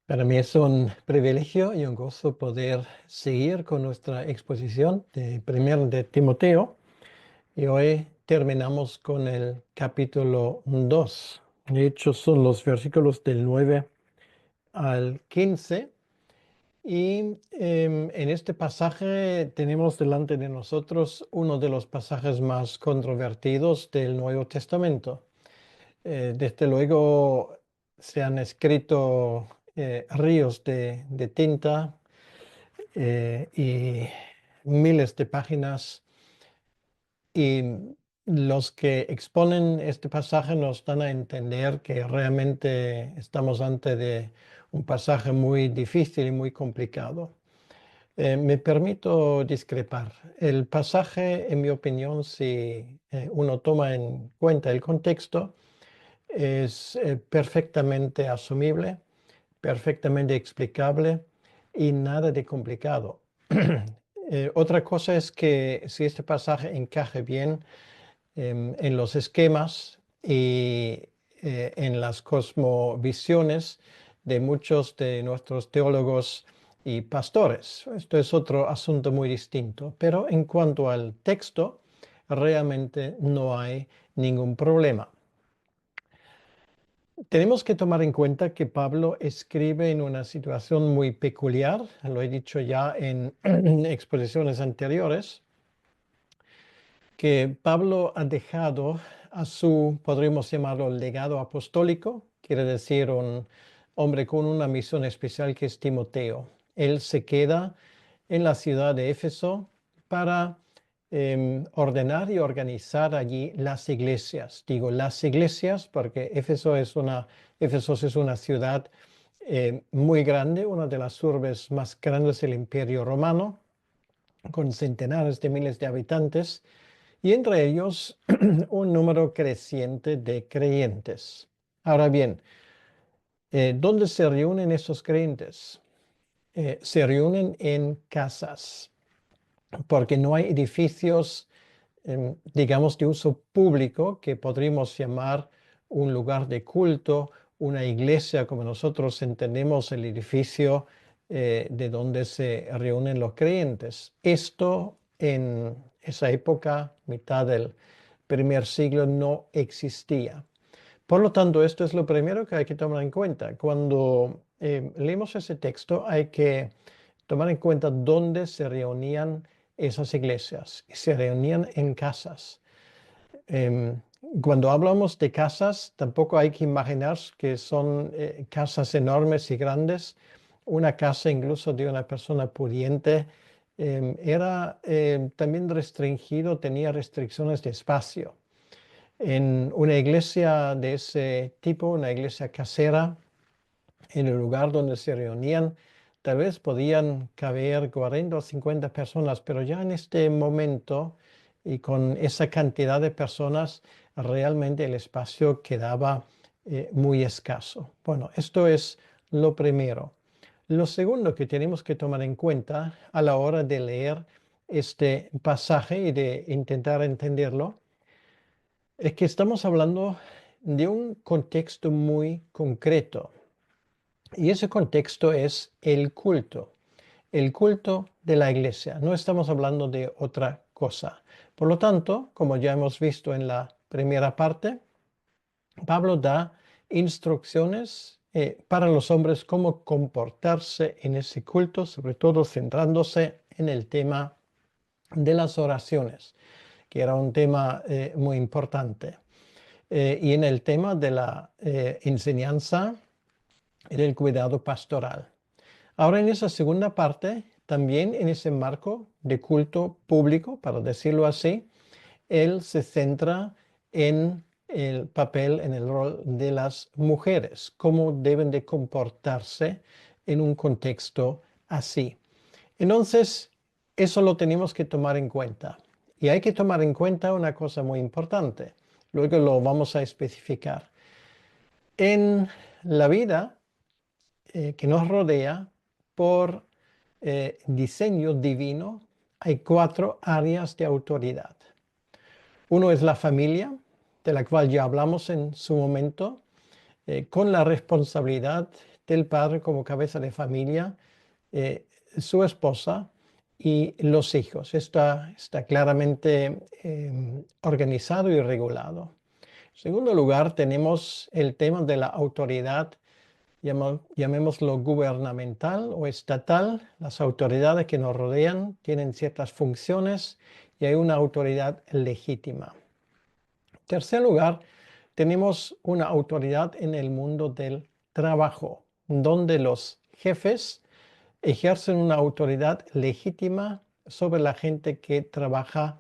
Para mí es un privilegio y un gozo poder seguir con nuestra exposición de Primero de Timoteo. Y hoy terminamos con el capítulo 2. De hecho, son los versículos del 9 al 15. Y en este pasaje tenemos delante de nosotros uno de los pasajes más controvertidos del Nuevo Testamento. Desde luego se han escrito ríos de tinta y miles de páginas, y los que exponen este pasaje nos dan a entender que realmente estamos ante de un pasaje muy difícil y muy complicado. Me permito discrepar. El pasaje, en mi opinión, si uno toma en cuenta el contexto, es perfectamente asumible, perfectamente explicable y nada de complicado. Otra cosa es que si este pasaje encaje bien en los esquemas y en las cosmovisiones de muchos de nuestros teólogos y pastores. Esto es otro asunto muy distinto, pero en cuanto al texto, realmente no hay ningún problema. Tenemos que tomar en cuenta que Pablo escribe en una situación muy peculiar, lo he dicho ya en exposiciones anteriores, que Pablo ha dejado a su, podríamos llamarlo, legado apostólico, quiere decir un hombre con una misión especial que es Timoteo. Él se queda en la ciudad de Éfeso para ordenar y organizar allí las iglesias. Digo las iglesias porque Éfeso es una ciudad muy grande, una de las urbes más grandes del Imperio Romano, con centenares de miles de habitantes y entre ellos un número creciente de creyentes. Ahora bien, ¿dónde se reúnen esos creyentes? Se reúnen en casas, porque no hay edificios, digamos, de uso público que podríamos llamar un lugar de culto, una iglesia, como nosotros entendemos el edificio de donde se reúnen los creyentes. Esto en esa época, mitad del primer siglo, no existía. Por lo tanto, esto es lo primero que hay que tomar en cuenta. Cuando leemos ese texto, hay que tomar en cuenta dónde se reunían esas iglesias. Se reunían en casas. Em, Cuando hablamos de casas, tampoco hay que imaginar que son casas enormes y grandes. Una casa incluso de una persona pudiente era también restringido, tenía restricciones de espacio. En una iglesia de ese tipo, una iglesia casera, en el lugar donde se reunían, tal vez podían caber 40 o 50 personas, pero ya en este momento y con esa cantidad de personas, realmente el espacio quedaba muy escaso. Bueno, esto es lo primero. Lo segundo que tenemos que tomar en cuenta a la hora de leer este pasaje y de intentar entenderlo es que estamos hablando de un contexto muy concreto. Y ese contexto es el culto de la iglesia. No estamos hablando de otra cosa. Por lo tanto, como ya hemos visto en la primera parte, Pablo da instrucciones para los hombres cómo comportarse en ese culto, sobre todo centrándose en el tema de las oraciones, que era un tema muy importante, y en el tema de la enseñanza y del cuidado pastoral. Ahora en esa segunda parte, también en ese marco de culto público, para decirlo así, él se centra en el papel, en el rol de las mujeres, cómo deben de comportarse en un contexto así. Entonces, eso lo tenemos que tomar en cuenta. Y hay que tomar en cuenta una cosa muy importante. Luego lo vamos a especificar. En la vida que nos rodea, por diseño divino, hay 4 áreas de autoridad. Uno es la familia, de la cual ya hablamos en su momento, con la responsabilidad del padre como cabeza de familia, su esposa y los hijos. Está claramente organizado y regulado. En segundo lugar, tenemos el tema de la autoridad, llamémoslo gubernamental o estatal. Las autoridades que nos rodean tienen ciertas funciones y hay una autoridad legítima. En tercer lugar, tenemos una autoridad en el mundo del trabajo, donde los jefes ejercen una autoridad legítima sobre la gente que trabaja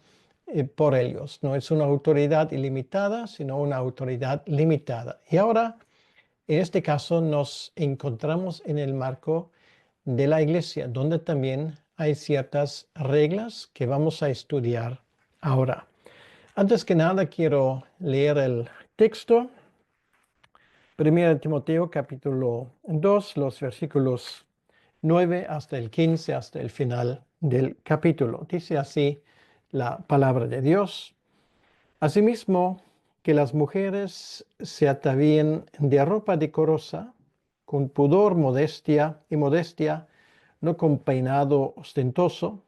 por ellos. No es una autoridad ilimitada, sino una autoridad limitada. Y ahora, en este caso, nos encontramos en el marco de la iglesia, donde también hay ciertas reglas que vamos a estudiar ahora. Antes que nada, quiero leer el texto. 1 Timoteo capítulo 2, los versículos 9 hasta el 15, hasta el final del capítulo. Dice así la palabra de Dios. Asimismo, que las mujeres se atavíen de ropa decorosa, con pudor, modestia, no con peinado ostentoso,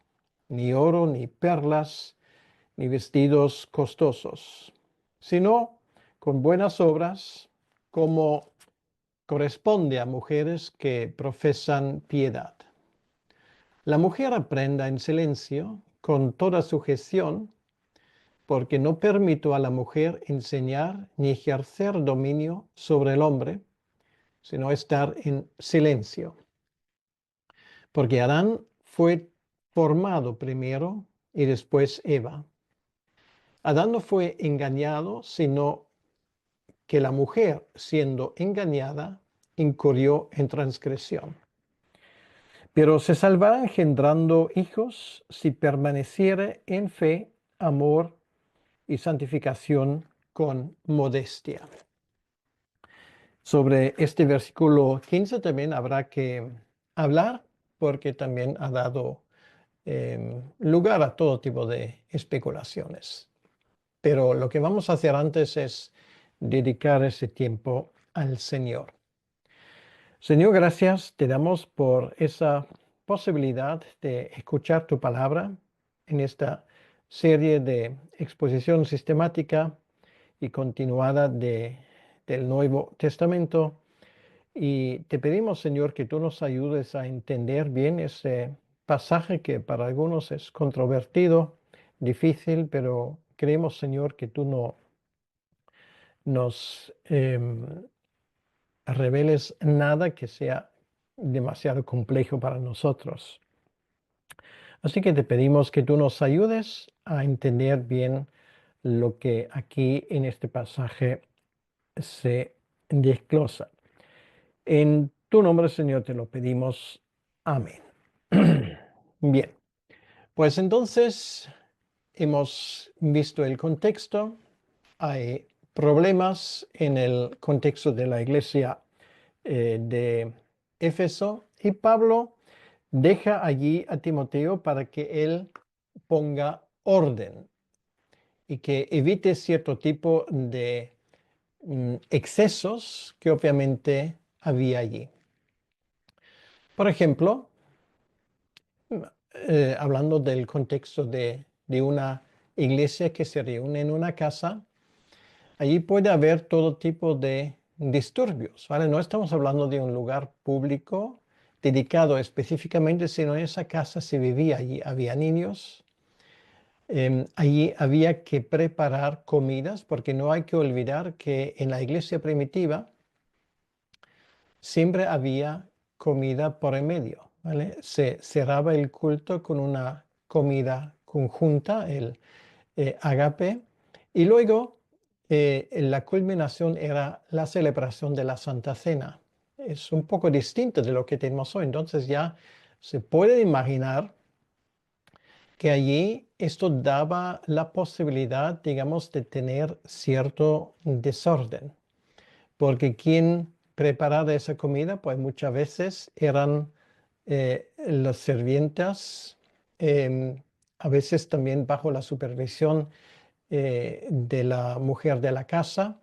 ni oro, ni perlas, ni vestidos costosos, sino con buenas obras, como corresponde a mujeres que profesan piedad. La mujer aprenda en silencio, con toda sujeción, porque no permito a la mujer enseñar ni ejercer dominio sobre el hombre, sino estar en silencio. Porque Adán fue formado primero y después Eva. Adán no fue engañado, sino que la mujer, siendo engañada, incurrió en transgresión. Pero se salvará engendrando hijos si permaneciere en fe, amor y santificación con modestia. Sobre este versículo 15 también habrá que hablar porque también ha dado lugar a todo tipo de especulaciones. Pero lo que vamos a hacer antes es dedicar ese tiempo al Señor. Señor, gracias te damos por esa posibilidad de escuchar tu palabra en esta serie de exposición sistemática y continuada del Nuevo Testamento. Y te pedimos, Señor, que tú nos ayudes a entender bien ese pasaje que para algunos es controvertido, difícil, pero creemos, Señor, que tú no nos reveles nada que sea demasiado complejo para nosotros. Así que te pedimos que tú nos ayudes a entender bien lo que aquí en este pasaje se desglosa. En tu nombre, Señor, te lo pedimos. Amén. Bien, pues entonces hemos visto el contexto. Hay problemas en el contexto de la iglesia de Éfeso y Pablo deja allí a Timoteo para que él ponga orden y que evite cierto tipo de excesos que obviamente había allí. Por ejemplo, hablando del contexto de una iglesia que se reúne en una casa, allí puede haber todo tipo de disturbios, ¿vale? No estamos hablando de un lugar público dedicado específicamente, sino en esa casa se vivía, allí había niños, allí había que preparar comidas, porque no hay que olvidar que en la iglesia primitiva siempre había comida por en medio, ¿vale? Se cerraba el culto con una comida conjunta, el agape, y luego la culminación era la celebración de la Santa Cena. Es un poco distinto de lo que tenemos hoy, entonces ya se puede imaginar que allí esto daba la posibilidad, digamos, de tener cierto desorden, porque quien preparaba esa comida, pues muchas veces eran las sirvientas, a veces también bajo la supervisión de la mujer de la casa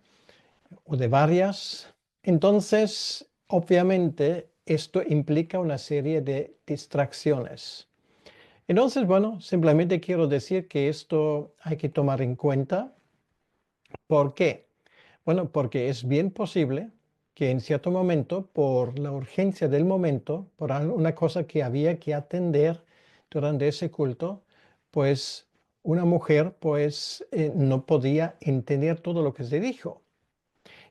o de varias. Entonces, obviamente esto implica una serie de distracciones. Entonces, bueno, simplemente quiero decir que esto hay que tomar en cuenta. ¿Por qué? Bueno, porque es bien posible que en cierto momento, por la urgencia del momento, por una cosa que había que atender durante ese culto, pues una mujer pues no podía entender todo lo que se dijo.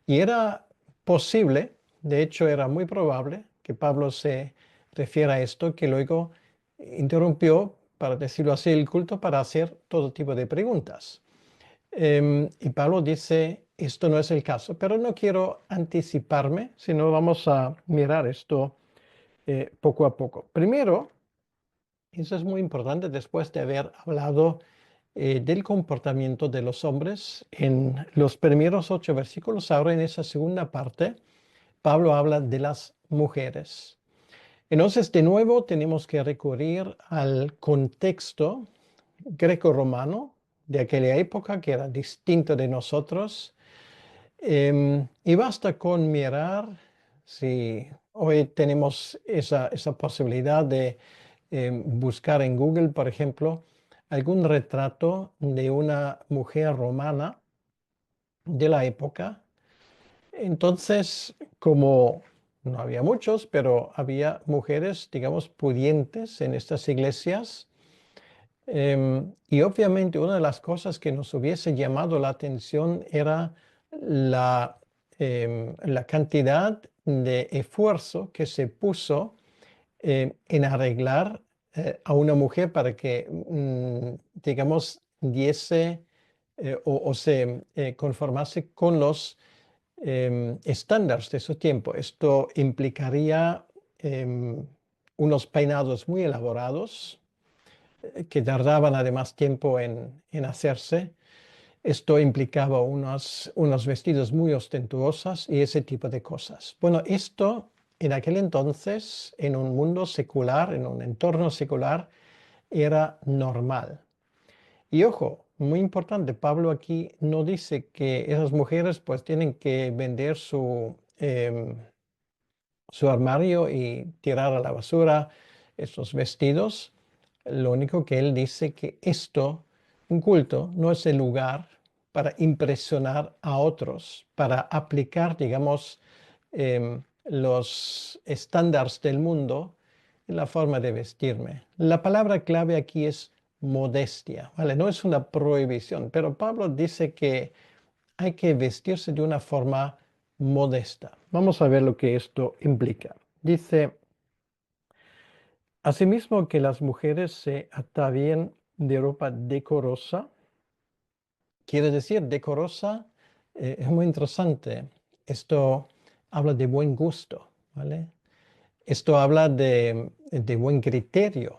Y era posible, de hecho era muy probable que Pablo se refiera a esto, que luego interrumpió, para decirlo así, el culto para hacer todo tipo de preguntas. Y Pablo dice, esto no es el caso, pero no quiero anticiparme, sino vamos a mirar esto poco a poco. Primero, eso es muy importante después de haber hablado del comportamiento de los hombres en los primeros 8 versículos. Ahora en esa segunda parte, Pablo habla de las mujeres. Entonces, de nuevo, tenemos que recurrir al contexto greco-romano de aquella época, que era distinto de nosotros. Y basta con mirar, si hoy tenemos esa posibilidad de buscar en Google, por ejemplo, algún retrato de una mujer romana de la época. Entonces, como no había muchos, pero había mujeres, digamos, pudientes en estas iglesias. Y obviamente una de las cosas que nos hubiese llamado la atención era la, la cantidad de esfuerzo que se puso en arreglar a una mujer para que, digamos, diese o se conformase con los estándares de su tiempo. Esto implicaría unos peinados muy elaborados que tardaban además tiempo en hacerse. Esto implicaba unos vestidos muy ostentosos y ese tipo de cosas. Bueno, esto en aquel entonces, en un mundo secular, en un entorno secular, era normal. Y ojo, muy importante, Pablo aquí no dice que esas mujeres pues tienen que vender su armario y tirar a la basura esos vestidos. Lo único que él dice que esto, un culto, no es el lugar para impresionar a otros, para aplicar, digamos, los estándares del mundo en la forma de vestirme. La palabra clave aquí es modestia, ¿vale? No es una prohibición, pero Pablo dice que hay que vestirse de una forma modesta. Vamos a ver lo que esto implica. Dice, asimismo que las mujeres se atavíen de ropa decorosa. Quiere decir, decorosa, es muy interesante. Esto habla de buen gusto, ¿vale? Esto habla de buen criterio.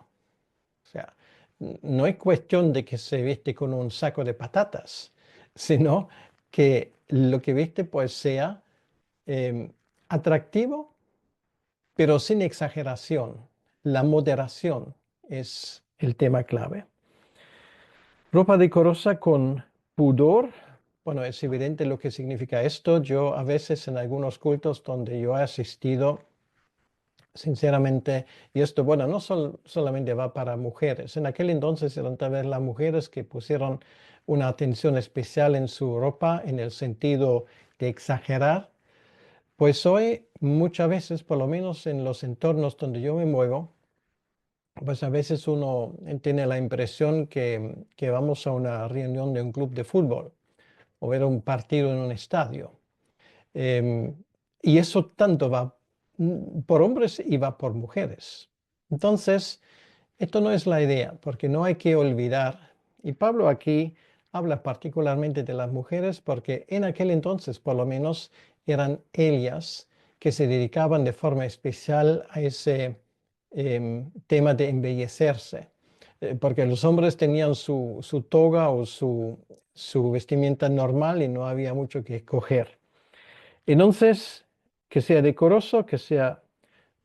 O sea, no es cuestión de que se viste con un saco de patatas, sino que lo que viste pues sea eh, atractivo, pero sin exageración. La moderación es el tema clave. Ropa decorosa con pudor. Bueno, es evidente lo que significa esto. Yo a veces en algunos cultos donde yo he asistido, sinceramente, y esto, bueno, no solamente va para mujeres. En aquel entonces eran tal vez las mujeres que pusieron una atención especial en su ropa en el sentido de exagerar. Pues hoy muchas veces, por lo menos en los entornos donde yo me muevo, pues a veces uno tiene la impresión que vamos a una reunión de un club de fútbol o ver un partido en un estadio. Em, y eso tanto va por hombres y va por mujeres. Entonces, esto no es la idea, porque no hay que olvidar, y Pablo aquí habla particularmente de las mujeres, porque en aquel entonces, por lo menos, eran ellas que se dedicaban de forma especial a ese tema de embellecerse, porque los hombres tenían su toga o su vestimenta normal y no había mucho que escoger. Entonces, que sea decoroso, que sea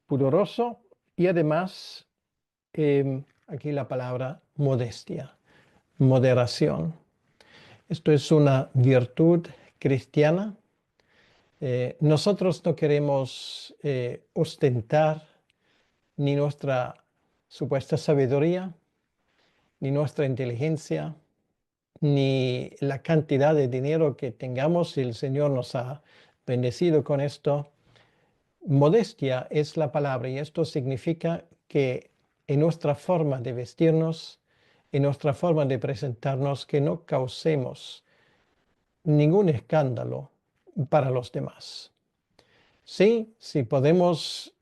pudoroso y además, aquí la palabra modestia, moderación. Esto es una virtud cristiana Nosotros no queremos ostentar ni nuestra supuesta sabiduría, ni nuestra inteligencia, ni la cantidad de dinero que tengamos, si el Señor nos ha bendecido con esto. Modestia es la palabra y esto significa que en nuestra forma de vestirnos, en nuestra forma de presentarnos, que no causemos ningún escándalo para los demás. Sí, si podemos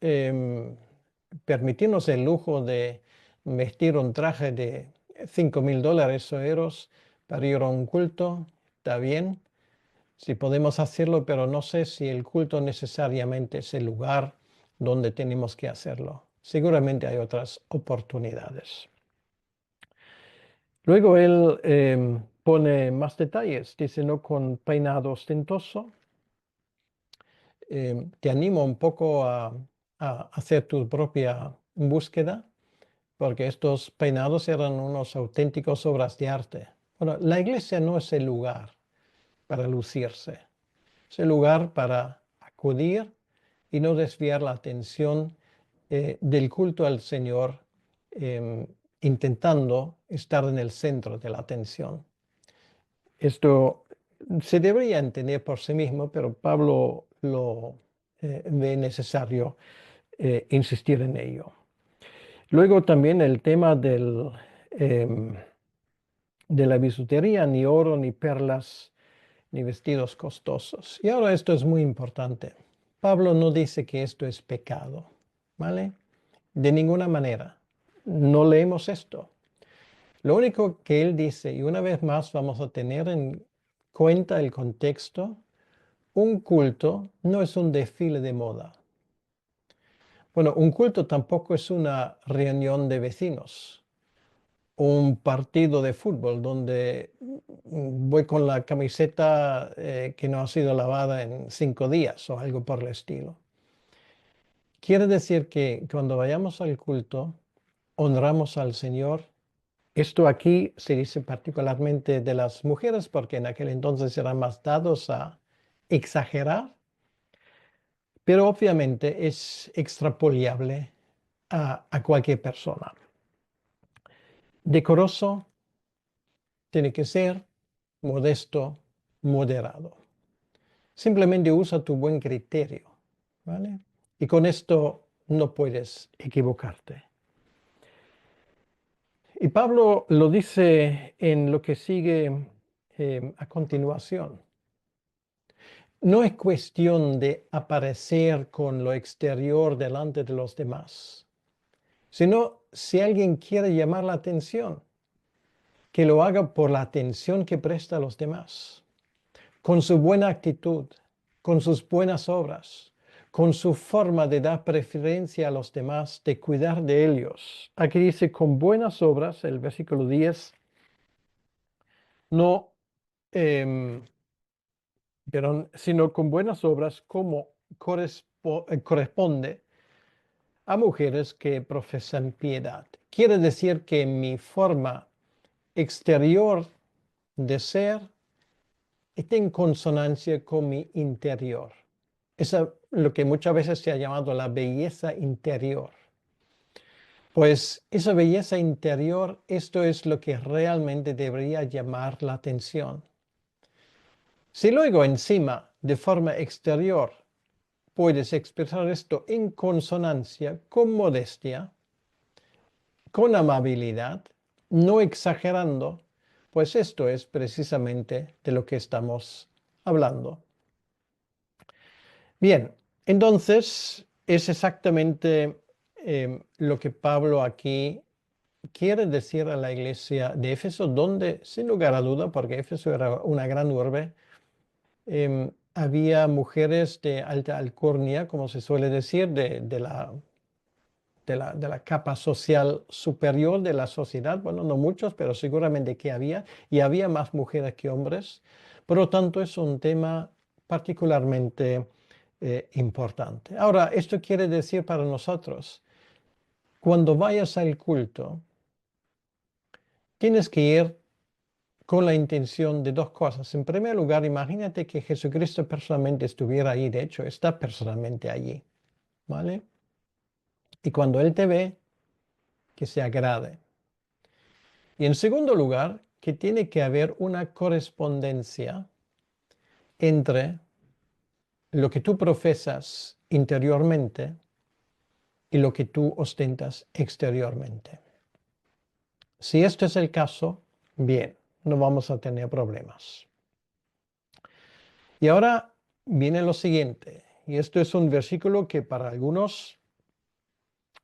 permitirnos el lujo de vestir un traje de $5,000 o euros para ir a un culto, está bien. Si podemos hacerlo, pero no sé si el culto necesariamente es el lugar donde tenemos que hacerlo. Seguramente hay otras oportunidades. Luego él pone más detalles, dice no con peinado ostentoso. Te animo un poco a hacer tu propia búsqueda, porque estos peinados eran unos auténticos obras de arte. Bueno, la iglesia no es el lugar para lucirse, es el lugar para acudir y no desviar la atención del culto al Señor, intentando estar en el centro de la atención. Esto se debería entender por sí mismo, pero Pablo lo ve necesario insistir en ello. Luego también el tema de la bisutería, ni oro, ni perlas, ni vestidos costosos. Y ahora esto es muy importante. Pablo no dice que esto es pecado, ¿vale? De ninguna manera. No leemos esto. Lo único que él dice, y una vez más vamos a tener en cuenta el contexto, un culto no es un desfile de moda. Bueno, un culto tampoco es una reunión de vecinos, un partido de fútbol donde voy con la camiseta que no ha sido lavada en 5 días o algo por el estilo. Quiere decir que cuando vayamos al culto, honramos al Señor. Esto aquí se dice particularmente de las mujeres porque en aquel entonces eran más dados a exagerar, pero obviamente es extrapolable a cualquier persona. Decoroso tiene que ser modesto, moderado. Simplemente usa tu buen criterio, ¿vale? Y con esto no puedes equivocarte. Y Pablo lo dice en lo que sigue a continuación. No es cuestión de aparecer con lo exterior delante de los demás, sino si alguien quiere llamar la atención, que lo haga por la atención que presta a los demás, con su buena actitud, con sus buenas obras, con su forma de dar preferencia a los demás, de cuidar de ellos. Aquí dice con buenas obras, el versículo 10, no, sino con buenas obras como corresponde a mujeres que profesan piedad. Quiere decir que mi forma exterior de ser está en consonancia con mi interior. Es lo que muchas veces se ha llamado la belleza interior. Pues esa belleza interior, esto es lo que realmente debería llamar la atención. Si luego encima, de forma exterior, puedes expresar esto en consonancia, con modestia, con amabilidad, no exagerando, pues esto es precisamente de lo que estamos hablando. Bien, entonces es exactamente lo que Pablo aquí quiere decir a la iglesia de Éfeso, donde, sin lugar a duda, porque Éfeso era una gran urbe, había mujeres de alta alcurnia, como se suele decir, de la capa social superior de la sociedad. Bueno, no muchos, pero seguramente que había, y había más mujeres que hombres. Por lo tanto, es un tema particularmente importante. Ahora, esto quiere decir para nosotros, cuando vayas al culto, tienes que ir con la intención de dos cosas. En primer lugar, imagínate que Jesucristo personalmente estuviera ahí, de hecho, está personalmente allí, ¿vale? Y cuando Él te ve, que se agrade. Y en segundo lugar, que tiene que haber una correspondencia entre lo que tú profesas interiormente y lo que tú ostentas exteriormente. Si esto es el caso, bien, no vamos a tener problemas. Y ahora viene lo siguiente, y esto es un versículo que para algunos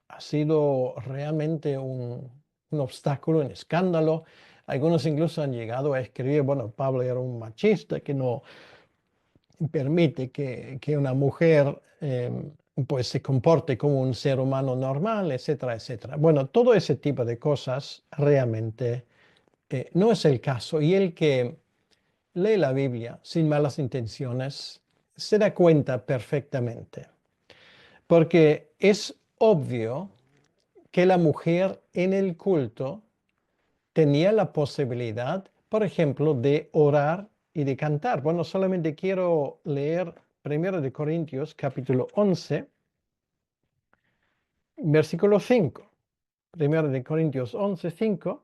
ha sido realmente un obstáculo, un escándalo. Algunos incluso han llegado a escribir, bueno, Pablo era un machista que no permite que una mujer pues se comporte como un ser humano normal, etcétera, etcétera. Bueno, todo ese tipo de cosas realmente no es el caso. Y el que lee la Biblia sin malas intenciones se da cuenta perfectamente. Porque es obvio que la mujer en el culto tenía la posibilidad, por ejemplo, de orar y de cantar. Bueno, solamente quiero leer 1 capítulo 11, versículo 5. 1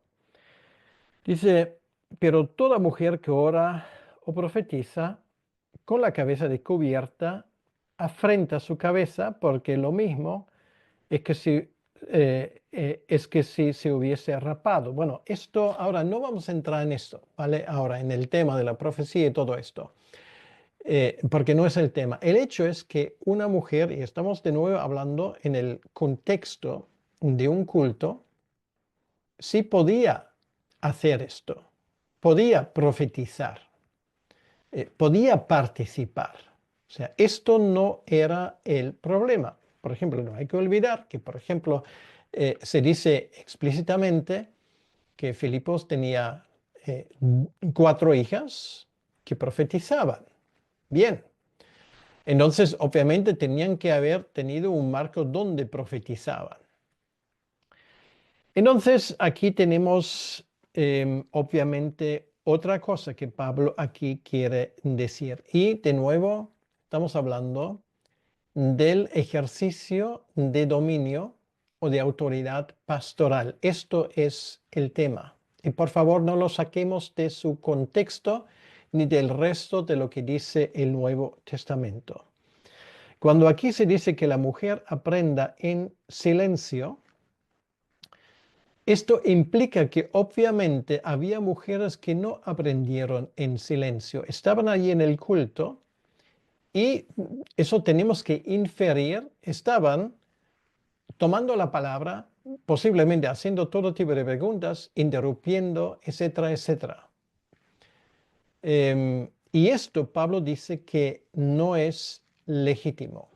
dice, pero toda mujer que ora o profetiza con la cabeza descubierta afrenta su cabeza, porque lo mismo es que si se hubiese rapado. Bueno, esto ahora no vamos a entrar en esto, ¿vale? Ahora en el tema de la profecía y todo esto, porque no es el tema. El hecho es que una mujer, y estamos de nuevo hablando en el contexto de un culto, sí podía hacer esto, podía profetizar, podía participar. O sea, esto no era el problema. Por ejemplo, no hay que olvidar que, por ejemplo, se dice explícitamente que Filipos tenía 4 hijas que profetizaban. Bien. Entonces, obviamente, tenían que haber tenido un marco donde profetizaban. Entonces, aquí tenemos, obviamente, otra cosa que Pablo aquí quiere decir. Y de nuevo, estamos hablando del ejercicio de dominio o de autoridad pastoral. Esto es el tema. Y por favor, no lo saquemos de su contexto ni del resto de lo que dice el Nuevo Testamento. Cuando aquí se dice que la mujer aprenda en silencio, esto implica que obviamente había mujeres que no aprendieron en silencio, estaban allí en el culto y eso tenemos que inferir, estaban tomando la palabra, posiblemente haciendo todo tipo de preguntas, interrumpiendo, etcétera, etcétera. Y esto Pablo dice que no es legítimo.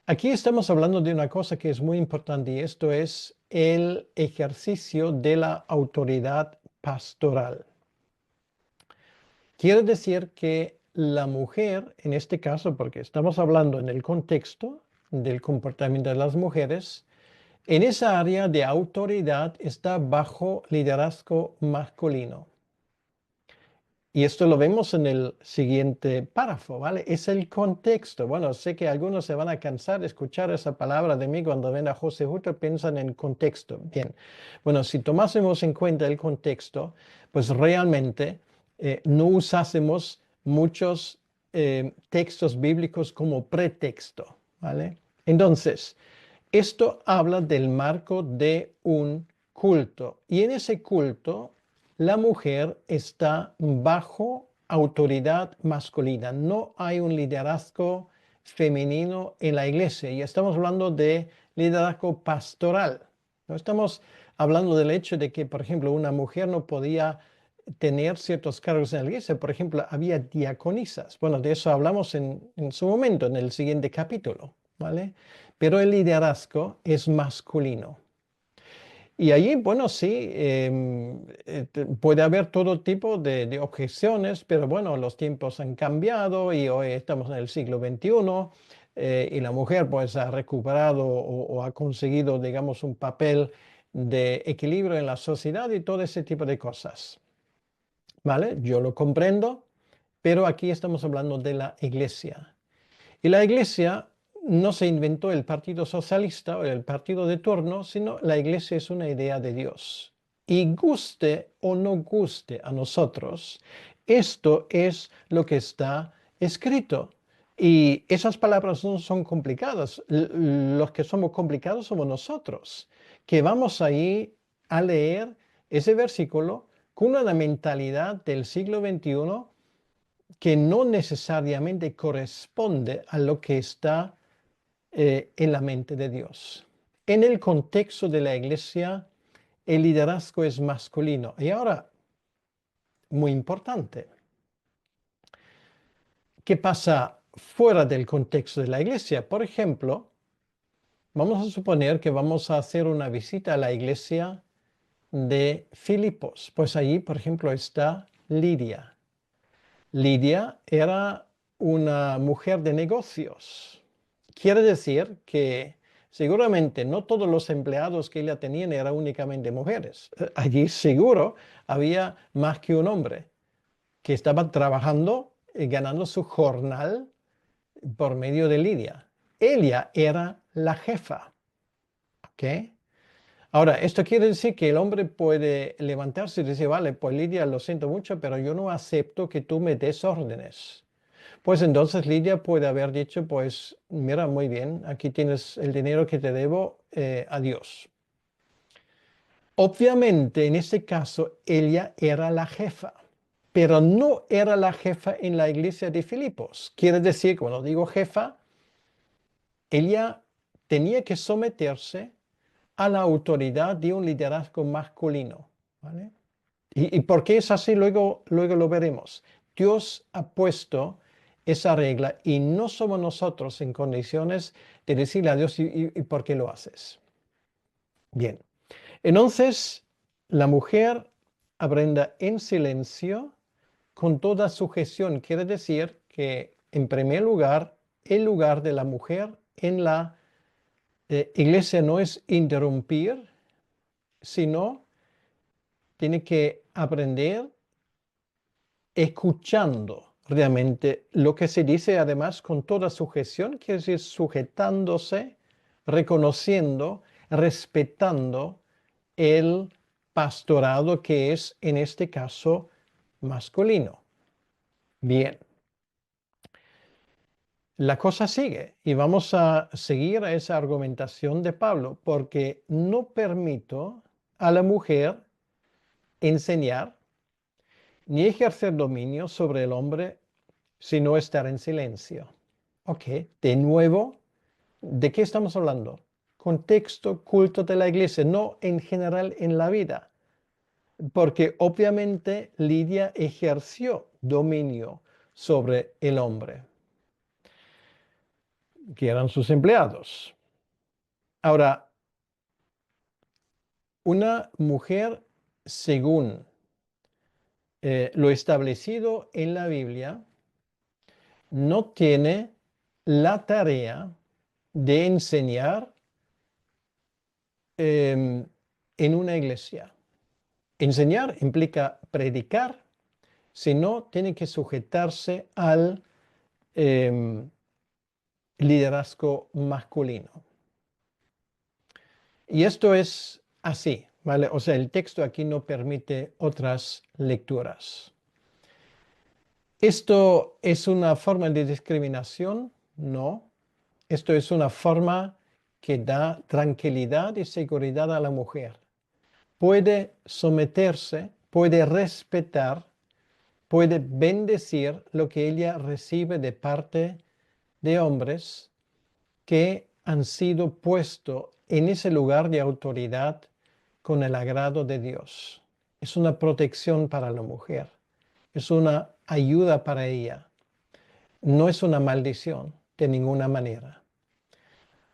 Aquí estamos hablando de una cosa que es muy importante y esto es el ejercicio de la autoridad pastoral. Quiere decir que la mujer, en este caso, porque estamos hablando en el contexto del comportamiento de las mujeres, en esa área de autoridad está bajo liderazgo masculino. Y esto lo vemos en el siguiente párrafo, ¿vale? Es el contexto. Bueno, sé que algunos se van a cansar de escuchar esa palabra de mí cuando ven a José Hutter, piensan en contexto. Bien, bueno, si tomásemos en cuenta el contexto, pues realmente no usásemos muchos textos bíblicos como pretexto, ¿vale? Entonces, esto habla del marco de un culto y en ese culto la mujer está bajo autoridad masculina. No hay un liderazgo femenino en la iglesia y estamos hablando de liderazgo pastoral. No estamos hablando del hecho de que, por ejemplo, una mujer no podía tener ciertos cargos en la iglesia. Por ejemplo, había diaconisas. Bueno, de eso hablamos en su momento, en el siguiente capítulo, ¿vale? Pero el liderazgo es masculino. Y allí, bueno, sí, puede haber todo tipo de objeciones, pero bueno, los tiempos han cambiado y hoy estamos en el siglo XXI y la mujer pues ha recuperado o ha conseguido, digamos, un papel de equilibrio en la sociedad y todo ese tipo de cosas. ¿vale? Yo lo comprendo, pero aquí estamos hablando de la iglesia. Y la iglesia no se inventó el Partido Socialista o el partido de turno, sino la iglesia es una idea de Dios. Y guste o no guste a nosotros, esto es lo que está escrito. Y esas palabras no son complicadas. Los que somos complicados somos nosotros, que vamos ahí a leer ese versículo con una mentalidad del siglo XXI que no necesariamente corresponde a lo que está en la mente de Dios. En el contexto de la iglesia, el liderazgo es masculino. Y ahora, muy importante, ¿qué pasa fuera del contexto de la iglesia? Por ejemplo, vamos a suponer que vamos a hacer una visita a la iglesia de Filipos. Pues allí, por ejemplo, está Lidia. Lidia era una mujer de negocios. Quiere decir que seguramente no todos los empleados que ella tenía eran únicamente mujeres. Allí seguro había más que un hombre que estaba trabajando y ganando su jornal por medio de Lidia. Ella era la jefa. ¿Ok? Ahora, esto quiere decir que el hombre puede levantarse y decir, vale, pues Lidia, lo siento mucho, pero yo no acepto que tú me des órdenes. Pues entonces Lidia puede haber dicho, pues mira, muy bien, aquí tienes el dinero que te debo, adiós. Obviamente, en este caso, ella era la jefa, pero no era la jefa en la iglesia de Filipos. Quiere decir, cuando digo jefa, ella tenía que someterse a la autoridad de un liderazgo masculino. ¿Vale? ¿Y por qué es así? Luego lo veremos. Dios ha puesto esa regla y no somos nosotros en condiciones de decirle a Dios y por qué lo haces. Bien, entonces la mujer aprenda en silencio con toda sujeción. Quiere decir que en primer lugar, el lugar de la mujer en la iglesia no es interrumpir, sino tiene que aprender escuchando realmente lo que se dice, además con toda sujeción, quiere decir sujetándose, reconociendo, respetando el pastorado que es en este caso masculino. Bien, la cosa sigue y vamos a seguir a esa argumentación de Pablo porque no permito a la mujer enseñar ni ejercer dominio sobre el hombre sino estar en silencio. Ok, de nuevo, ¿de qué estamos hablando? Contexto, culto de la iglesia, no en general en la vida, porque obviamente Lidia ejerció dominio sobre el hombre, que eran sus empleados. Ahora, una mujer, según lo establecido en la Biblia, no tiene la tarea de enseñar en una iglesia. Enseñar implica predicar, si no, tiene que sujetarse al liderazgo masculino. Y esto es así, ¿vale? O sea, el texto aquí no permite otras lecturas. ¿Esto es una forma de discriminación? No. Esto es una forma que da tranquilidad y seguridad a la mujer. Puede someterse, puede respetar, puede bendecir lo que ella recibe de parte de hombres que han sido puestos en ese lugar de autoridad con el agrado de Dios. Es una protección para la mujer, es una ayuda para ella, no es una maldición de ninguna manera.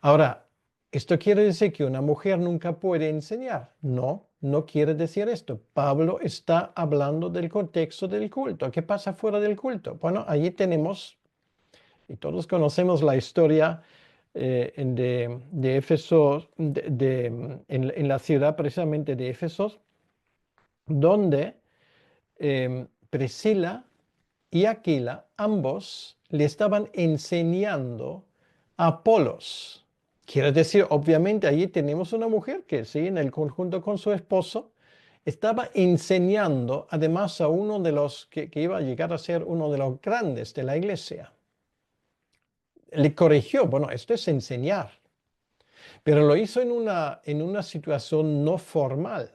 Ahora, ¿esto quiere decir que una mujer nunca puede enseñar? No, no quiere decir esto. Pablo está hablando del contexto del culto. ¿Qué pasa fuera del culto? Bueno, allí tenemos, y todos conocemos la historia de Éfeso, en la ciudad precisamente de Éfeso, donde Priscila y Aquila, ambos le estaban enseñando a Apolos. Quiere decir, obviamente, allí tenemos una mujer que sí, en el conjunto con su esposo, estaba enseñando además a uno de los que iba a llegar a ser uno de los grandes de la iglesia. Le corrigió, bueno, esto es enseñar, pero lo hizo en una situación no formal.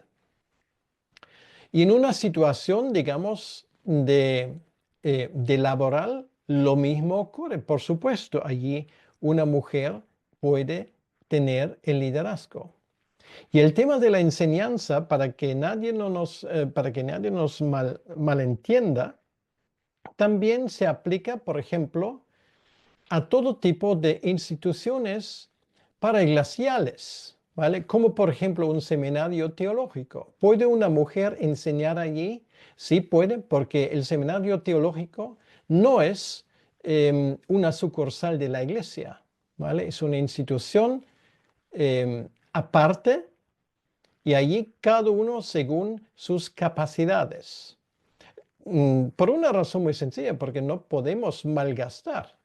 Y en una situación, digamos, de laboral, lo mismo ocurre. Por supuesto, allí una mujer puede tener el liderazgo. Y el tema de la enseñanza, para que nadie nos malentienda, también se aplica, por ejemplo, a todo tipo de instituciones paraeclesiales, ¿vale? Como por ejemplo un seminario teológico. ¿Puede una mujer enseñar allí? Sí puede, porque el seminario teológico no es una sucursal de la iglesia, ¿vale? Es una institución aparte y allí cada uno según sus capacidades. Por una razón muy sencilla, porque no podemos malgastar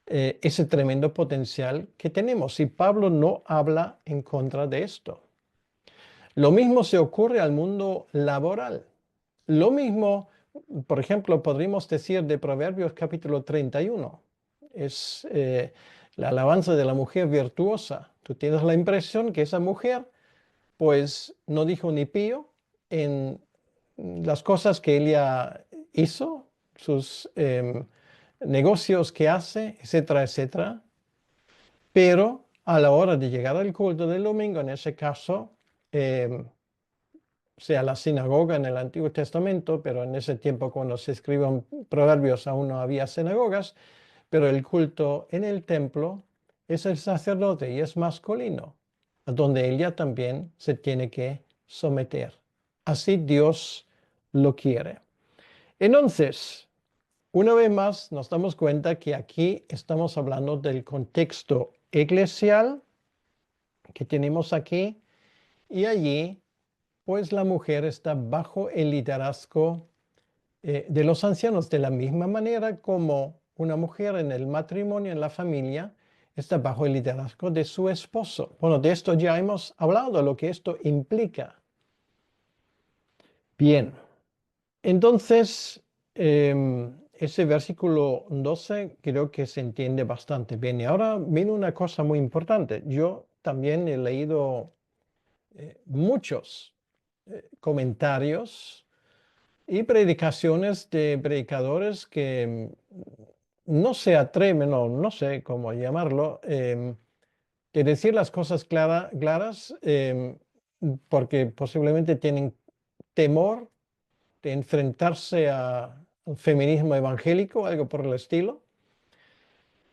ese tremendo potencial que tenemos. Y Pablo no habla en contra de esto. Lo mismo se ocurre al mundo laboral. Lo mismo, por ejemplo, podríamos decir de Proverbios capítulo 31. Es la alabanza de la mujer virtuosa. Tú tienes la impresión que esa mujer, pues, no dijo ni pío en las cosas que ella hizo, sus negocios que hace, etcétera, etcétera. Pero a la hora de llegar al culto del domingo, en ese caso, sea la sinagoga en el Antiguo Testamento, pero en ese tiempo cuando se escriben proverbios aún no había sinagogas, pero el culto en el templo es el sacerdote y es masculino, a donde ella también se tiene que someter. Así Dios lo quiere. Entonces, una vez más nos damos cuenta que aquí estamos hablando del contexto eclesial que tenemos aquí y allí pues la mujer está bajo el liderazgo de los ancianos de la misma manera como una mujer en el matrimonio, en la familia, está bajo el liderazgo de su esposo. Bueno, de esto ya hemos hablado, lo que esto implica. Bien, entonces ese versículo 12 creo que se entiende bastante bien. Y ahora viene una cosa muy importante. Yo también he leído muchos comentarios y predicaciones de predicadores que no se atreven, o no sé cómo llamarlo, de decir las cosas claras porque posiblemente tienen temor de enfrentarse al feminismo evangélico, algo por el estilo.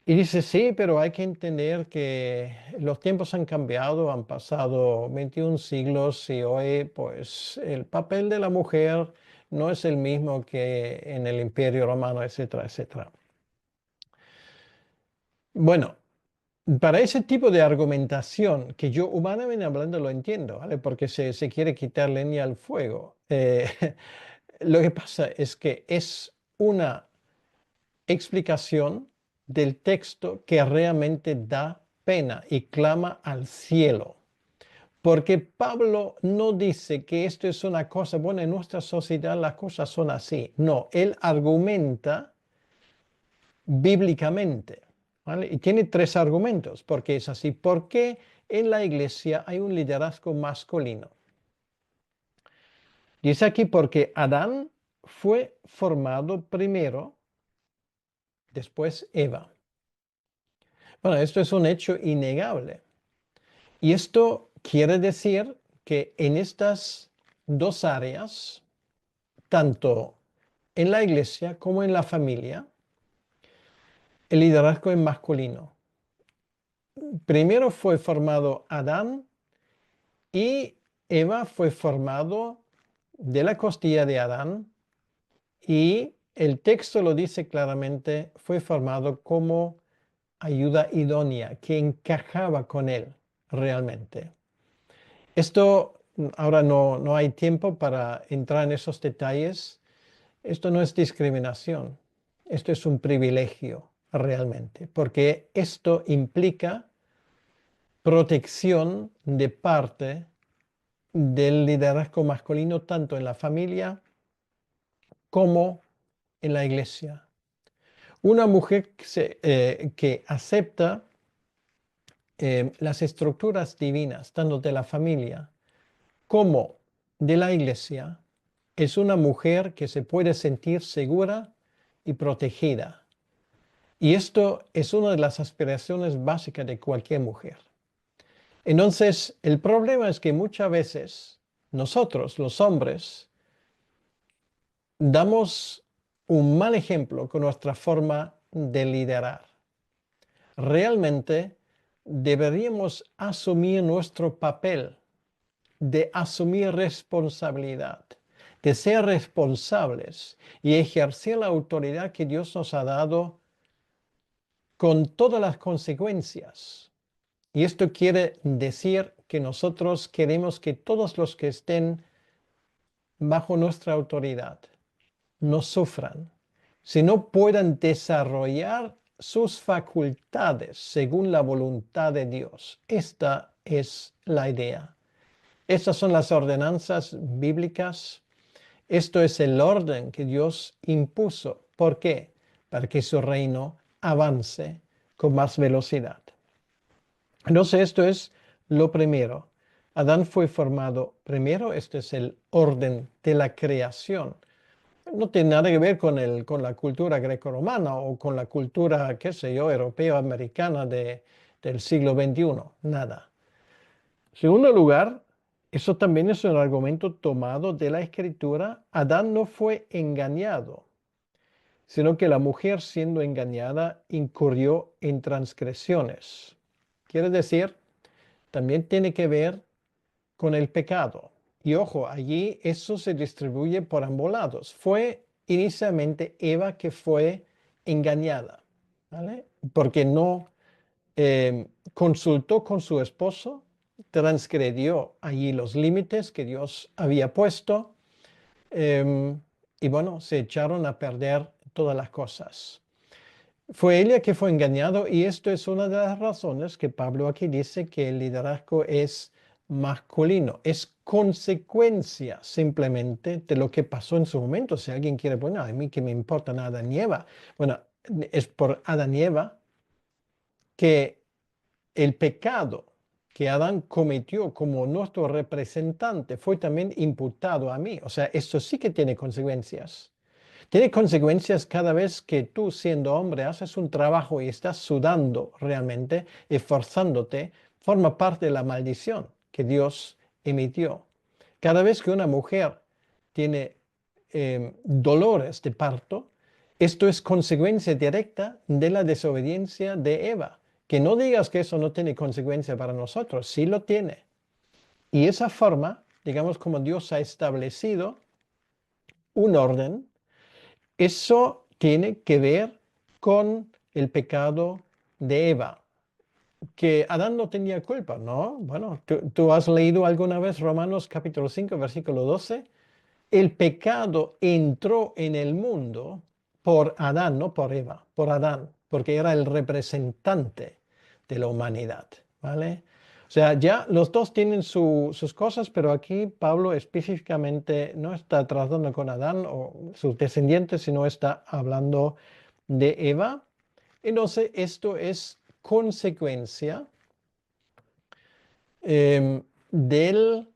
Y dice, sí, pero hay que entender que los tiempos han cambiado, han pasado 21 siglos y hoy pues el papel de la mujer no es el mismo que en el Imperio Romano, etcétera, etcétera. Bueno, para ese tipo de argumentación, que yo humanamente hablando lo entiendo, ¿vale? Porque se quiere quitar leña al fuego. Lo que pasa es que es una explicación del texto que realmente da pena y clama al cielo. Porque Pablo no dice que esto es una cosa, bueno, en nuestra sociedad las cosas son así. No, él argumenta bíblicamente, ¿vale? Y tiene tres argumentos, porque es así. ¿Por qué en la iglesia hay un liderazgo masculino? Dice aquí porque Adán fue formado primero, después Eva. Bueno, esto es un hecho innegable. Y esto quiere decir que en estas dos áreas, tanto en la iglesia como en la familia, el liderazgo es masculino. Primero fue formado Adán y Eva fue formado de la costilla de Adán y el texto lo dice claramente, fue formado como ayuda idónea que encajaba con él realmente. Esto ahora no hay tiempo para entrar en esos detalles, Esto no es discriminación, esto es un privilegio realmente, porque esto implica protección de parte del liderazgo masculino tanto en la familia como en la iglesia. Una mujer que acepta las estructuras divinas, tanto de la familia como de la iglesia, es una mujer que se puede sentir segura y protegida. Y esto es una de las aspiraciones básicas de cualquier mujer. Entonces, el problema es que muchas veces nosotros, los hombres, damos un mal ejemplo con nuestra forma de liderar. Realmente deberíamos asumir nuestro papel de asumir responsabilidad, de ser responsables y ejercer la autoridad que Dios nos ha dado con todas las consecuencias. Y esto quiere decir que nosotros queremos que todos los que estén bajo nuestra autoridad no sufran, sino puedan desarrollar sus facultades según la voluntad de Dios. Esta es la idea. Estas son las ordenanzas bíblicas. Esto es el orden que Dios impuso. ¿Por qué? Para que su reino avance con más velocidad. Entonces, esto es lo primero. Adán fue formado primero. Este es el orden de la creación. No tiene nada que ver con la cultura grecorromana o con la cultura, qué sé yo, europeo-americana del siglo XXI. Nada. En segundo lugar, eso también es un argumento tomado de la Escritura. Adán no fue engañado, sino que la mujer siendo engañada incurrió en transgresiones. Quiere decir, también tiene que ver con el pecado. Y ojo, allí eso se distribuye por ambos lados. Fue inicialmente Eva que fue engañada, ¿vale? Porque no consultó con su esposo, transgredió allí los límites que Dios había puesto, em, y bueno, se echaron a perder todas las cosas. Fue ella que fue engañado y esto es una de las razones que Pablo aquí dice que el liderazgo es masculino, es consecuencia simplemente de lo que pasó en su momento. Si alguien quiere, bueno, a mí que me importa nada Adán y Eva. Bueno, es por Adán y Eva que el pecado que Adán cometió como nuestro representante fue también imputado a mí. O sea, esto sí que tiene consecuencias. Tiene consecuencias cada vez que tú, siendo hombre, haces un trabajo y estás sudando realmente, esforzándote, forma parte de la maldición que Dios emitió. Cada vez que una mujer tiene dolores de parto, esto es consecuencia directa de la desobediencia de Eva. Que no digas que eso no tiene consecuencia para nosotros, sí lo tiene. Y esa forma, digamos, como Dios ha establecido un orden, eso tiene que ver con el pecado de Eva, que Adán no tenía culpa, ¿no? Bueno, tú has leído alguna vez Romanos capítulo 5, versículo 12. El pecado entró en el mundo por Adán, no por Eva, por Adán, porque era el representante de la humanidad, ¿vale? O sea, ya los dos tienen sus cosas, pero aquí Pablo específicamente no está tratando con Adán o sus descendientes, sino está hablando de Eva. Entonces, esto es consecuencia del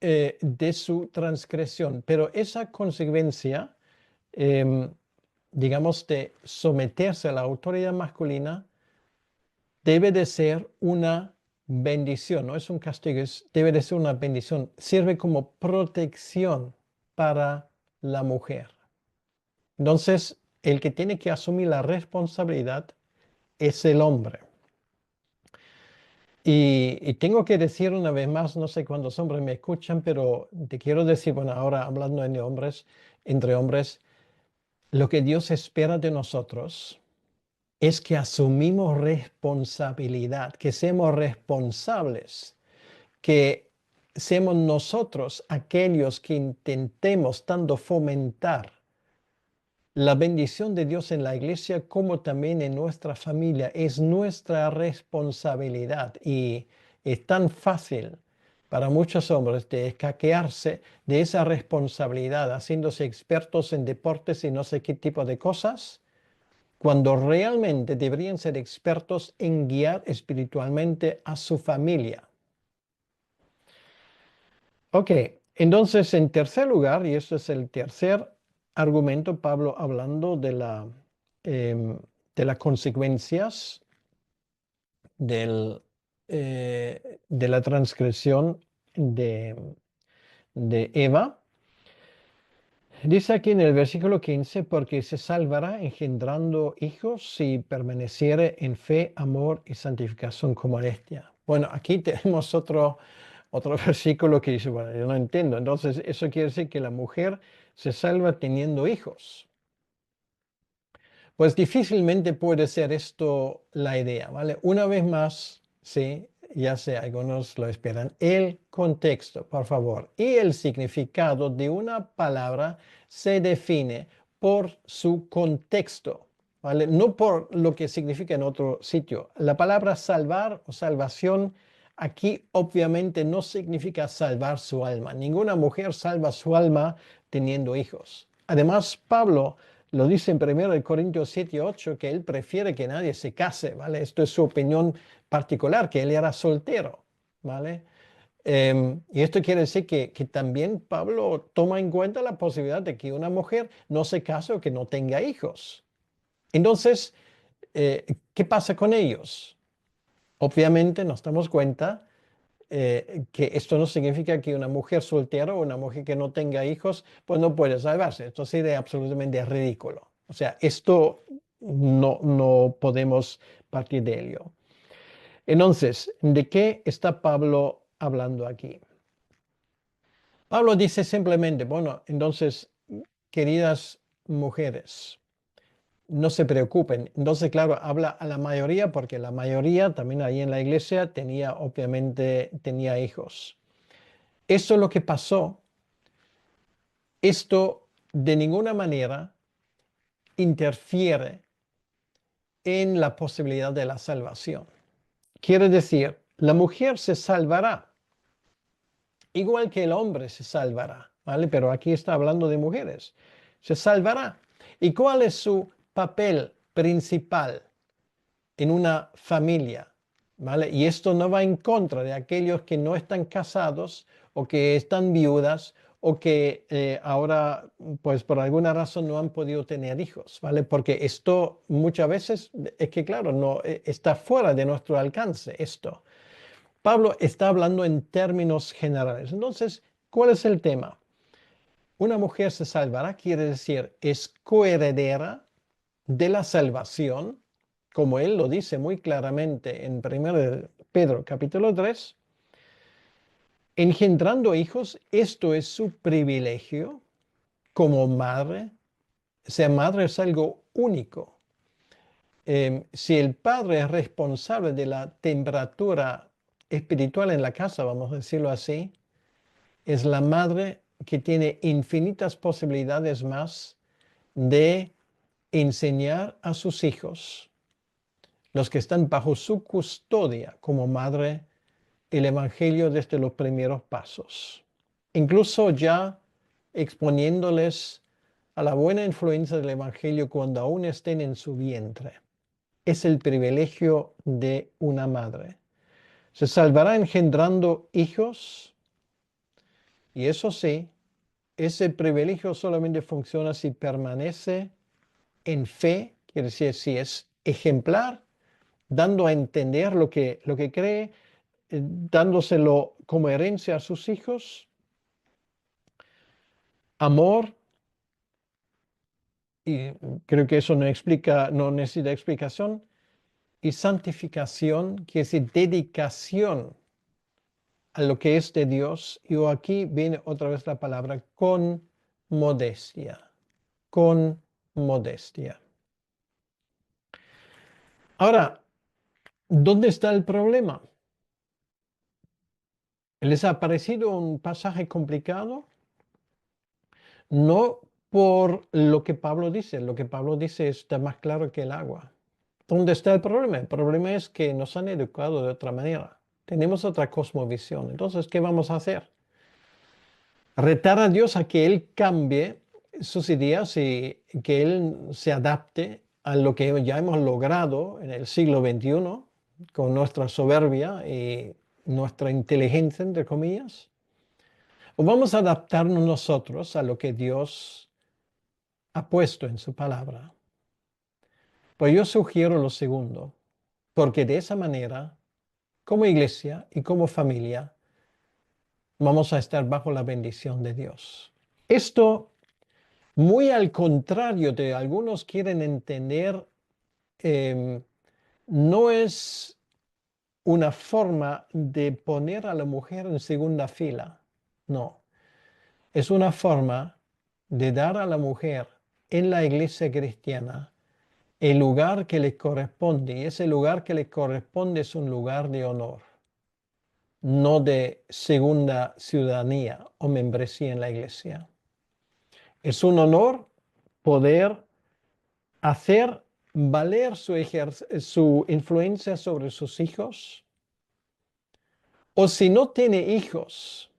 de su transgresión. Pero esa consecuencia, em, digamos, de someterse a la autoridad masculina, debe de ser una bendición, no es un castigo, debe de ser una bendición. Sirve como protección para la mujer. Entonces, el que tiene que asumir la responsabilidad es el hombre. Y tengo que decir una vez más, no sé cuántos hombres me escuchan, pero te quiero decir, bueno, ahora hablando entre hombres, lo que Dios espera de nosotros es que asumimos responsabilidad, que seamos responsables, que seamos nosotros aquellos que intentemos tanto fomentar la bendición de Dios en la iglesia como también en nuestra familia es nuestra responsabilidad y es tan fácil para muchos hombres de escaquearse de esa responsabilidad, haciéndose expertos en deportes y no sé qué tipo de cosas, cuando realmente deberían ser expertos en guiar espiritualmente a su familia. Ok, entonces en tercer lugar, y este es el tercer argumento, Pablo hablando em, de las consecuencias de la transgresión de, de Eva. Dice aquí en el versículo 15, porque se salvará engendrando hijos si permaneciere en fe, amor y santificación con modestia. Bueno, aquí tenemos otro versículo que dice, bueno, yo no entiendo. Entonces, eso quiere decir que la mujer se salva teniendo hijos. Pues difícilmente puede ser esto la idea, ¿vale? Una vez más, sí, ya sé, algunos lo esperan. El contexto, por favor, y el significado de una palabra se define por su contexto, ¿vale? No por lo que significa en otro sitio. La palabra salvar o salvación aquí obviamente no significa salvar su alma. Ninguna mujer salva su alma teniendo hijos. Además, Pablo lo dice en 1 Corintios 7:8 que él prefiere que nadie se case, ¿vale? Esto es su opinión particular, que él era soltero, ¿vale? Y esto quiere decir que también Pablo toma en cuenta la posibilidad de que una mujer no se case o que no tenga hijos. Entonces, ¿qué pasa con ellos? Obviamente nos damos cuenta que esto no significa que una mujer soltera o una mujer que no tenga hijos, pues no puede salvarse. Esto sería absolutamente ridículo. O sea, esto no podemos partir de ello. Entonces, ¿de qué está Pablo hablando aquí? Pablo dice simplemente, bueno, entonces, queridas mujeres, no se preocupen. Entonces, claro, habla a la mayoría porque la mayoría también ahí en la iglesia tenía, obviamente, tenía hijos. Esto es lo que pasó. Esto de ninguna manera interfiere en la posibilidad de la salvación. Quiere decir, la mujer se salvará, igual que el hombre se salvará, ¿vale? Pero aquí está hablando de mujeres. Se salvará. ¿Y cuál es su papel principal en una familia? ¿Vale? Y esto no va en contra de aquellos que no están casados o que están viudas o que ahora, pues por alguna razón no han podido tener hijos, ¿vale? Porque esto muchas veces es que, claro, no está fuera de nuestro alcance esto. Pablo está hablando en términos generales. Entonces, ¿cuál es el tema? Una mujer se salvará, quiere decir, es coheredera de la salvación, como él lo dice muy claramente en 1 Pedro capítulo 3, engendrando hijos, esto es su privilegio como madre. Ser madre es algo único. Si el padre es responsable de la temperatura espiritual en la casa, vamos a decirlo así, es la madre que tiene infinitas posibilidades más de enseñar a sus hijos, los que están bajo su custodia como madre, el Evangelio desde los primeros pasos. Incluso ya exponiéndoles a la buena influencia del Evangelio cuando aún estén en su vientre. Es el privilegio de una madre. Se salvará engendrando hijos y eso sí, ese privilegio solamente funciona si permanece en fe, quiere decir, si es ejemplar, dando a entender lo que cree, dándoselo como herencia a sus hijos, amor, y creo que eso no necesita explicación, y santificación, que es dedicación a lo que es de Dios. Y aquí viene otra vez la palabra con modestia, con modestia. Ahora, ¿dónde está el problema? ¿Les ha parecido un pasaje complicado? No por lo que Pablo dice. Lo que Pablo dice está más claro que el agua. ¿Dónde está el problema? El problema es que nos han educado de otra manera. Tenemos otra cosmovisión. Entonces, ¿qué vamos a hacer? Retar a Dios a que Él cambie sus ideas y que Él se adapte a lo que ya hemos logrado en el siglo XXI con nuestra soberbia y nuestra inteligencia, entre comillas. ¿O vamos a adaptarnos nosotros a lo que Dios ha puesto en su palabra? Pues yo sugiero lo segundo, porque de esa manera, como iglesia y como familia, vamos a estar bajo la bendición de Dios. Esto, muy al contrario de algunos quieren entender, em, no es una forma de poner a la mujer en segunda fila. No, es una forma de dar a la mujer en la iglesia cristiana el lugar que le corresponde. Y ese lugar que le corresponde es un lugar de honor, no de segunda ciudadanía o membresía en la iglesia. Es un honor poder hacer valer su influencia sobre sus hijos. O si no tiene hijos,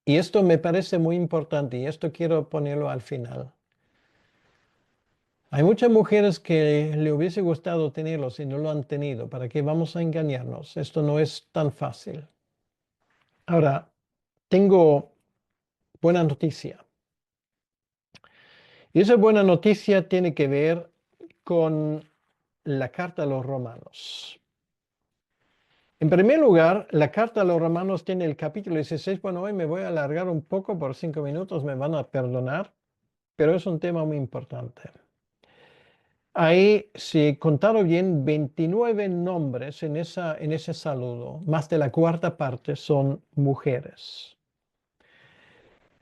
y esto me parece muy importante, y esto quiero ponerlo al final. Hay muchas mujeres que le hubiese gustado tenerlos y no lo han tenido. ¿Para qué vamos a engañarnos? Esto no es tan fácil. Ahora, tengo buena noticia. Y esa buena noticia tiene que ver con la carta a los romanos. En primer lugar, la carta a los romanos tiene el capítulo 16. Bueno, hoy me voy a alargar un poco por 5 minutos, me van a perdonar, pero es un tema muy importante. Ahí, si contaron bien, 29 nombres en ese saludo, más de la cuarta parte son mujeres.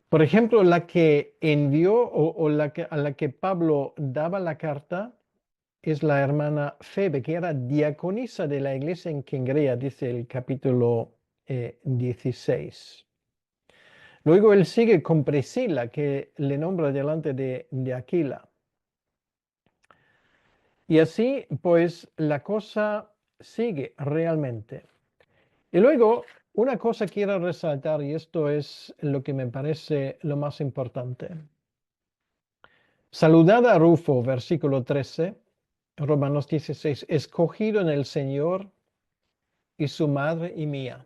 Por ejemplo, la que envió o a la que Pablo daba la carta es la hermana Febe, que era diaconisa de la iglesia en Kengrea, dice el capítulo 16. Luego él sigue con Priscila, que le nombra delante de Aquila. Y así, pues, la cosa sigue realmente. Y luego, una cosa quiero resaltar, y esto es lo que me parece lo más importante. Saludad a Rufo, versículo 13, Romanos 16, escogido en el Señor y su madre y mía.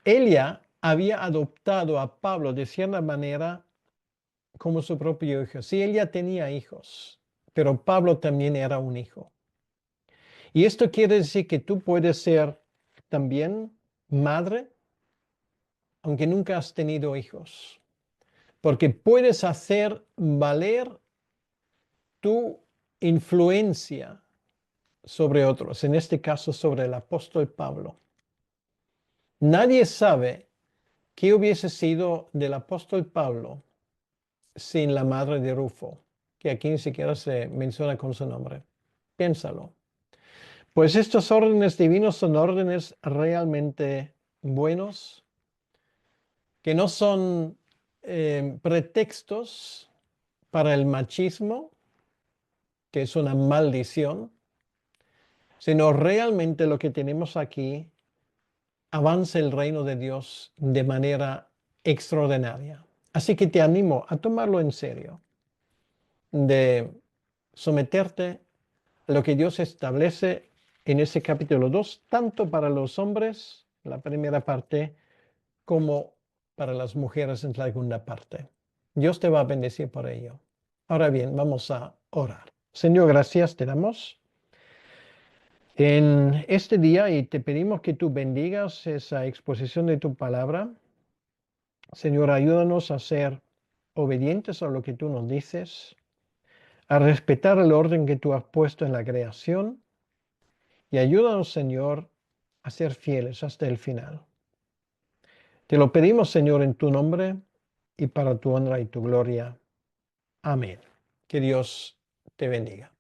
Ella había adoptado a Pablo de cierta manera como su propio hijo. Sí, ella tenía hijos, pero Pablo también era un hijo. Y esto quiere decir que tú puedes ser también madre, aunque nunca has tenido hijos, porque puedes hacer valer tu influencia sobre otros, en este caso sobre el apóstol Pablo. Nadie sabe qué hubiese sido del apóstol Pablo sin la madre de Rufo, que aquí ni siquiera se menciona con su nombre. Piénsalo. Pues estos órdenes divinos son órdenes realmente buenos, que no son pretextos para el machismo, que es una maldición, sino realmente lo que tenemos aquí avanza el reino de Dios de manera extraordinaria. Así que te animo a tomarlo en serio, de someterte a lo que Dios establece en ese capítulo 2, tanto para los hombres, la primera parte, como para las mujeres en la segunda parte. Dios te va a bendecir por ello. Ahora bien, vamos a orar. Señor, gracias te damos en este día y te pedimos que tú bendigas esa exposición de tu palabra. Señor, ayúdanos a ser obedientes a lo que tú nos dices, a respetar el orden que tú has puesto en la creación y ayúdanos, Señor, a ser fieles hasta el final. Te lo pedimos, Señor, en tu nombre y para tu honra y tu gloria. Amén. Que Dios te bendiga.